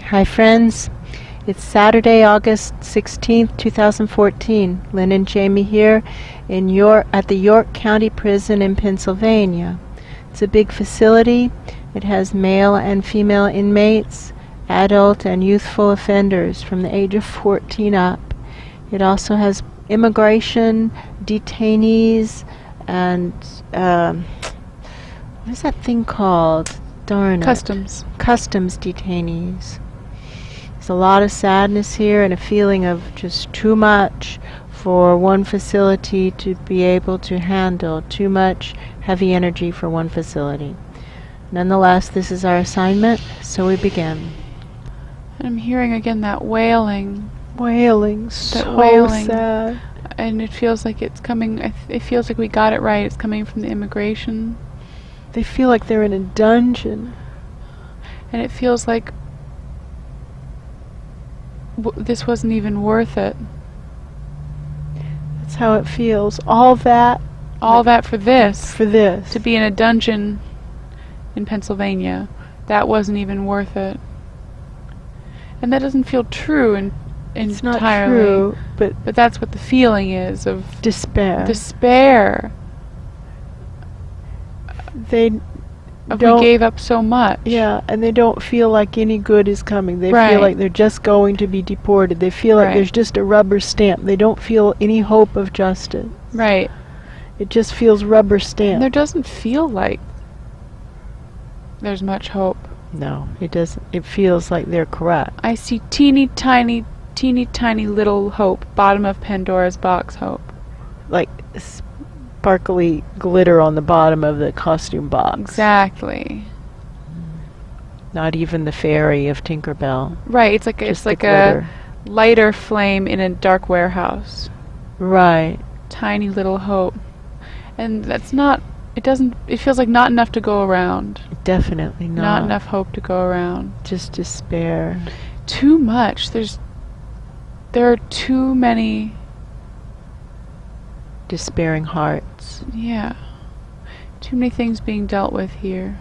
Hi friends, it's Saturday, August 16th, 2014. Lynn and Jamie here at the York County Prison in Pennsylvania. It's a big facility. It has male and female inmates, adult and youthful offenders from the age of 14 up. It also has immigration, detainees, and what is that thing called? Darn it. Customs detainees. There's a lot of sadness here and a feeling of just too much for one facility to be able to handle, too much heavy energy for one facility. Nonetheless, this is our assignment, so we begin. I'm hearing again that wailing. Wailing, so sad. And it feels like it's coming, it feels like we got it right, it's coming from the immigration. They feel like they're in a dungeon. And it feels like this wasn't even worth it. That's how it feels. All that for this. For this. To be in a dungeon in Pennsylvania. That wasn't even worth it. And that doesn't feel true entirely. It's not true, but that's what the feeling is of despair. Despair. We gave up so much. Yeah, and they don't feel like any good is coming. They Right. feel like they're just going to be deported. They feel like Right. there's just a rubber stamp. They don't feel any hope of justice. Right. It just feels rubber stamp. There doesn't feel like there's much hope. No, it doesn't. It feels like they're correct. I see teeny tiny little hope, bottom of Pandora's box hope. Like sparkly glitter on the bottom of the costume box. Exactly. Not even the fairy of Tinkerbell. Right, it's like a lighter flame in a dark warehouse. Right. Tiny little hope. And it feels like not enough to go around. Definitely not. Not enough hope to go around. Just despair. Too much. There are too many despairing hearts. Yeah. Too many things being dealt with here.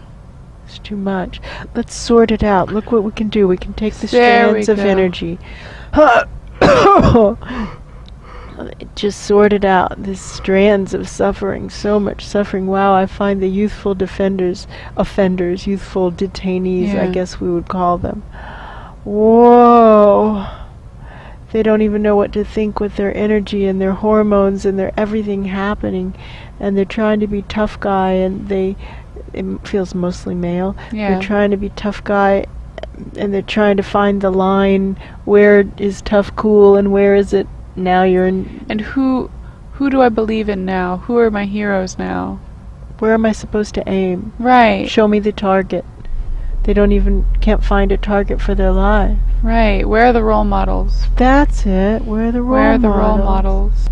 It's too much. Let's sort it out. Look what we can do. We can take the strands of energy. Just sort it out. These strands of suffering. So much suffering. Wow, I find the youthful offenders, youthful detainees, Yeah. I guess we would call them. Whoa. They don't even know what to think with their energy and their hormones and their everything happening, and they're trying to be tough guy, and it feels mostly male. Yeah. They're trying to be tough guy, and they're trying to find the line, where is tough cool and where is it now you're in. And who do I believe in now? Who are my heroes now? Where am I supposed to aim? Right. Show me the target. They can't find a target for their life. Right. Where are the role models? That's it. Where are the role models? Where are the role models?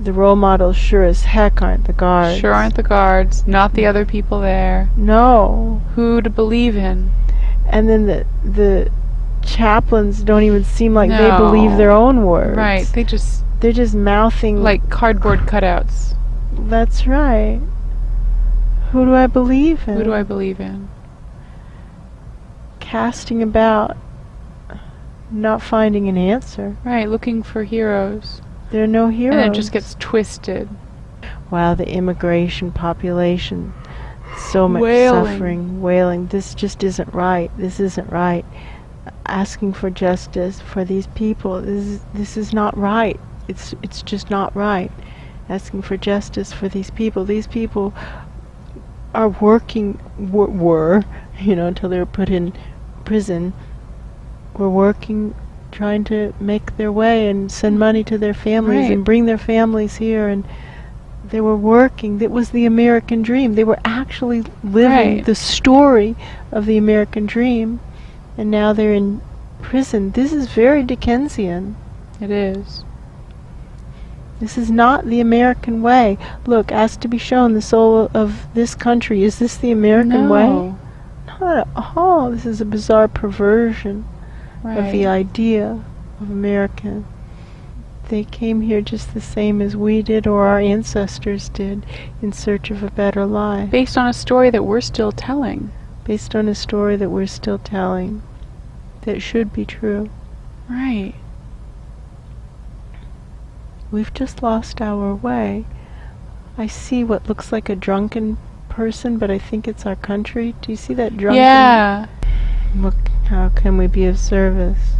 The role models sure as heck aren't the guards. Sure aren't the guards. Not the other people there. No. Who to believe in? And then the chaplains don't even seem like they believe their own words. Right. They're just mouthing like cardboard cutouts. That's right. Who do I believe in? Who do I believe in? Casting about, not finding an answer. Right, looking for heroes. There are no heroes. And it just gets twisted. Wow, the immigration population. So much suffering, wailing. This just isn't right. This isn't right. Asking for justice for these people. This is not right. It's just not right. Asking for justice for these people. These people are working, were, until they were put in prison, were working, trying to make their way and send money to their families. Right. And bring their families here, and they were working. That was the American dream. They were actually living the story of the American dream, and now they're in prison. This is very Dickensian. It is. This is not the American way. Look, asked to be shown the soul of this country. Is this the American way? Not at all. This is a bizarre perversion of the idea of American. They came here just the same as we did, or our ancestors did, in search of a better life. Based on a story that we're still telling. Based on a story that we're still telling. that should be true. Right. We've just lost our way. I see what looks like a drunken person, but I think it's our country. Do you see that drunken? Yeah. Look, how can we be of service?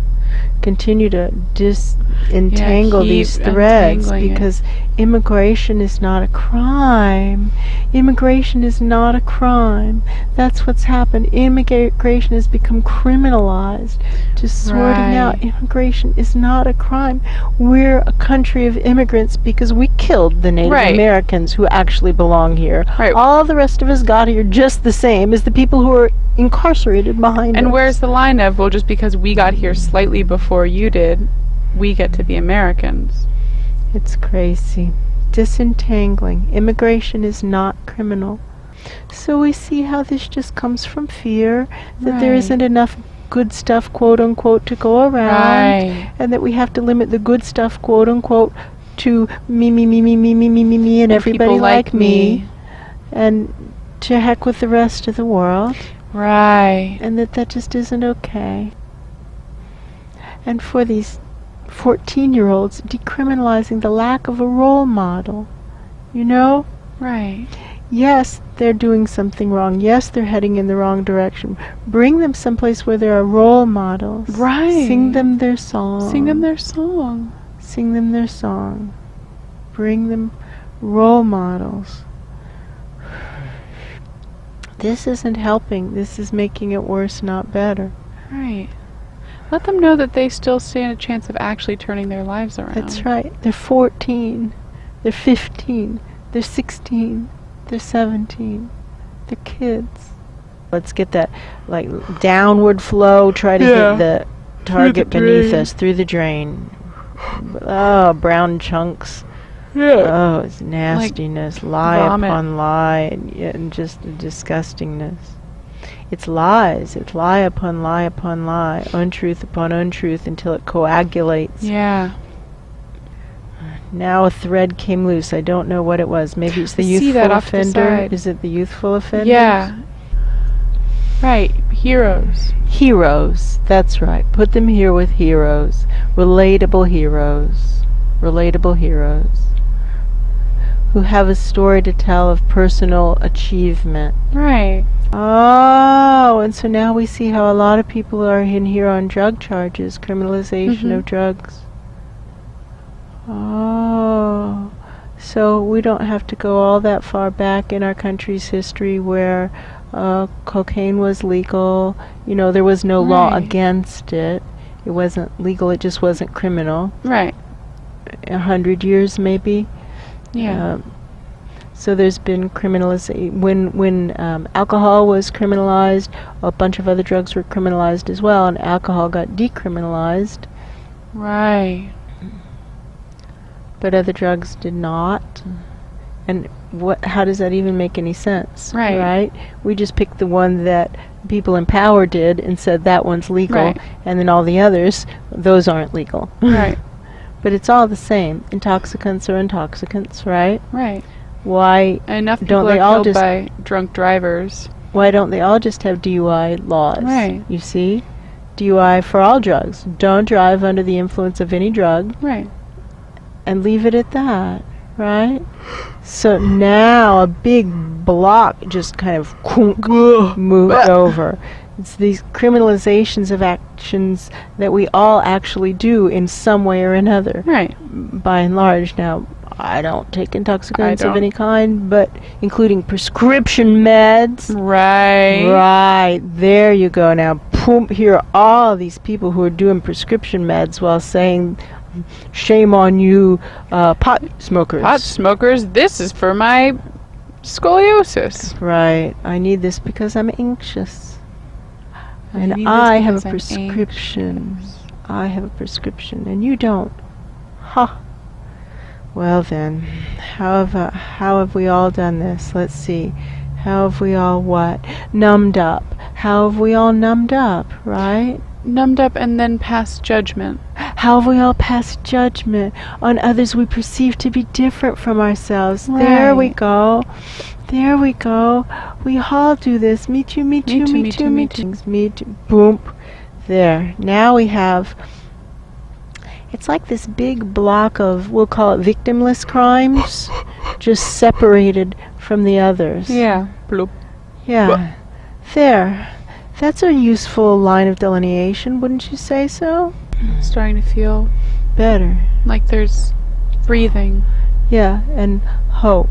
Continue to disentangle these threads, because immigration is not a crime. Immigration is not a crime. That's what's happened. Immigration has become criminalized. Just sorting out, immigration is not a crime. We're a country of immigrants because we killed the Native Americans who actually belong here. Right. All the rest of us got here just the same as the people who are incarcerated behind us. And where's the line of, well, just because we got here slightly before you did, we get to be Americans? It's crazy. Disentangling. Immigration is not criminal. So we see how this just comes from fear, that there isn't enough good stuff, quote unquote, to go around, and that we have to limit the good stuff, quote unquote, to me, and everybody like me, and to heck with the rest of the world. Right. And that just isn't okay. And for these 14-year-olds, decriminalizing the lack of a role model, you know? Right. Yes, they're doing something wrong. Yes, they're heading in the wrong direction. Bring them someplace where there are role models. Right. Sing them their song. Sing them their song. Sing them their song. Bring them role models. This isn't helping. This is making it worse, not better. Right. Let them know that they still stand a chance of actually turning their lives around. That's right. They're 14. They're 15. They're 16. They're 17. They're kids. Let's get that, like, downward flow. Try to hit the target beneath us through the drain. Oh, brown chunks. Oh, it's nastiness, like lie upon lie, and just the disgustingness. It's lies. It's lie upon lie upon lie, untruth upon untruth, until it coagulates. Yeah. Now a thread came loose. I don't know what it was. Maybe it's the youthful offender. Is it the youthful offender? Yeah. Right. Heroes. Heroes. That's right. Put them here with heroes. Relatable heroes. Relatable heroes. Who have a story to tell of personal achievement. Right. Oh, and so now we see how a lot of people are in here on drug charges, criminalization of drugs. Oh, so we don't have to go all that far back in our country's history where cocaine was legal. You know, there was no law against it. It wasn't legal, it just wasn't criminal. Right. 100 years maybe. Yeah. So there's been criminalization. When alcohol was criminalized, a bunch of other drugs were criminalized as well, and alcohol got decriminalized. Right. But other drugs did not. And how does that even make any sense? Right? We just picked the one that people in power did and said that one's legal, and then all the others, those aren't legal. Right. But it's all the same. Intoxicants are intoxicants, right? Right. Why Enough don't people they are all killed just by drunk drivers? Why don't they all just have DUI laws? Right. You see? DUI for all drugs. Don't drive under the influence of any drug. Right. And leave it at that, right? So now a big block just kind of moved over. It's these criminalizations of actions that we all actually do in some way or another. Right. By and large. Now, I don't take intoxicants of any kind, but including prescription meds. Right. Right. There you go. Now, boom, here are all these people who are doing prescription meds while saying, shame on you, pot smokers. Pot smokers, this is for my scoliosis. Right. I need this because I'm anxious. And I have a prescription. I have a prescription, and you don't. Ha. Well then, how have we all done this? Let's see. How have we all what? Numbed up. How have we all numbed up, right? Numbed up and then passed judgment. How have we all passed judgment on others we perceive to be different from ourselves? Right. There we go. There we go. We all do this. Me too, me too, me too, me too. Me too. Boom. There. Now we have, it's like this big block of, we'll call it victimless crimes, just separated from the others. Yeah. Bloop. Yeah. There. That's a useful line of delineation, wouldn't you say so? Starting to feel better. Like there's breathing. Yeah, and hope.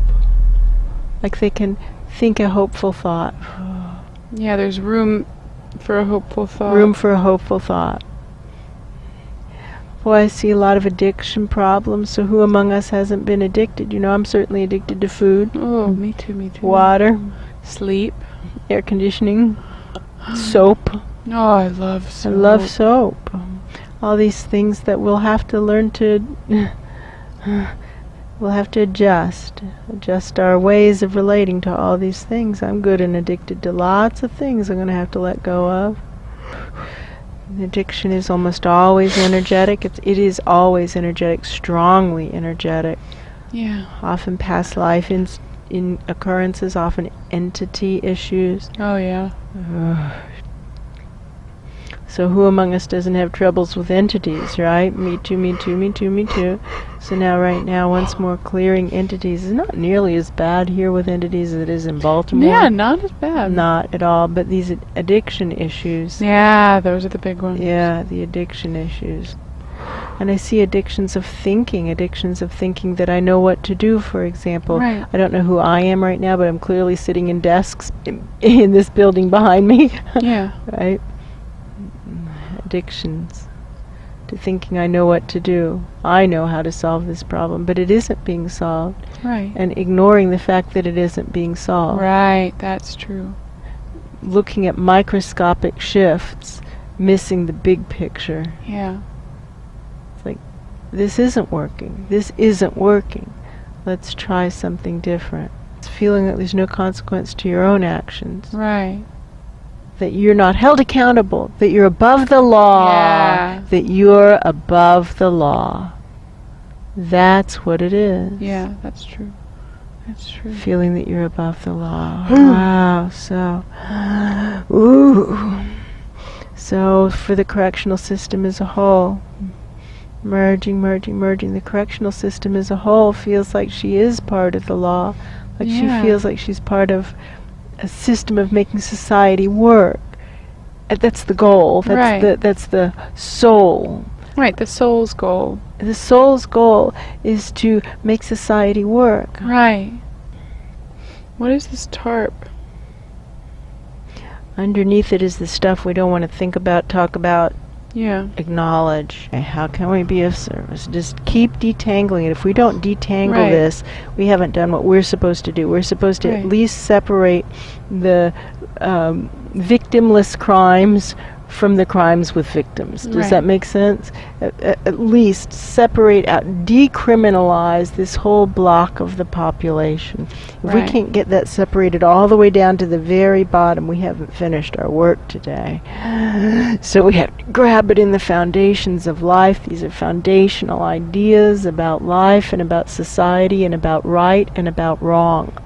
Like they can think a hopeful thought. Yeah, there's room for a hopeful thought. Room for a hopeful thought. Boy, I see a lot of addiction problems, so who among us hasn't been addicted? You know, I'm certainly addicted to food. Oh, me too, me too. Water. Sleep. Air conditioning. Soap. Oh, I love soap. I love soap. All these things that we'll have to learn to... we'll have to adjust our ways of relating to all these things. I'm good and addicted to lots of things I'm going to have to let go of. Addiction is almost always energetic. It is always energetic, strongly energetic. Yeah. Often past life in occurrences, often entity issues. Oh, yeah. So who among us doesn't have troubles with entities, right? Me too, me too, me too, me too. So now, right now, once more, clearing entities is not nearly as bad here with entities as it is in Baltimore. Yeah, not as bad. Not at all, but these addiction issues. Yeah, those are the big ones. Yeah, the addiction issues. And I see addictions of thinking that I know what to do, for example. Right. I don't know who I am right now, but I'm clearly sitting in desks in this building behind me. Yeah. Right? Addictions to thinking I know what to do. I know how to solve this problem, but it isn't being solved. Right. And ignoring the fact that it isn't being solved. Right, that's true. Looking at microscopic shifts, missing the big picture. Yeah. It's like, this isn't working. This isn't working. Let's try something different. It's feeling that there's no consequence to your own actions. Right. That you're not held accountable, that you're above the law, Yeah. that you're above the law. That's what it is. Yeah, that's true. That's true. Feeling that you're above the law. Wow, so, ooh. So for the correctional system as a whole, merging, the correctional system as a whole feels like she is part of the law, like she feels like she's part of a system of making society work. That's the goal. That's the soul. Right, the soul's goal. The soul's goal is to make society work. Right. What is this tarp? Underneath it is the stuff we don't want to think about, talk about, acknowledge. How can we be of service? Just keep detangling it. If we don't detangle this, we haven't done what we're supposed to do. We're supposed to at least separate the victimless crimes from the crimes with victims. Does that make sense? At least separate out, decriminalize this whole block of the population. If we can't get that separated all the way down to the very bottom, we haven't finished our work today. So we have to grab it in the foundations of life. These are foundational ideas about life and about society and about right and about wrong.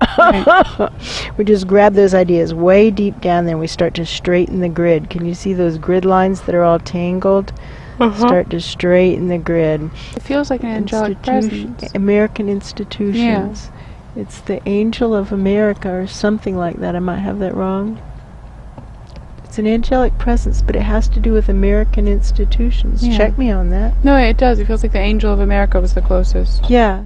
We just grab those ideas way deep down there and we start to straighten the grid. Can you see those grid lines that are all tangled? Start to straighten the grid. It feels like an angelic presence. American institutions. It's the angel of America or something like that. I might have that wrong. It's an angelic presence, but it has to do with American institutions. Check me on that. No, it does. It feels like the angel of America was the closest. Yeah.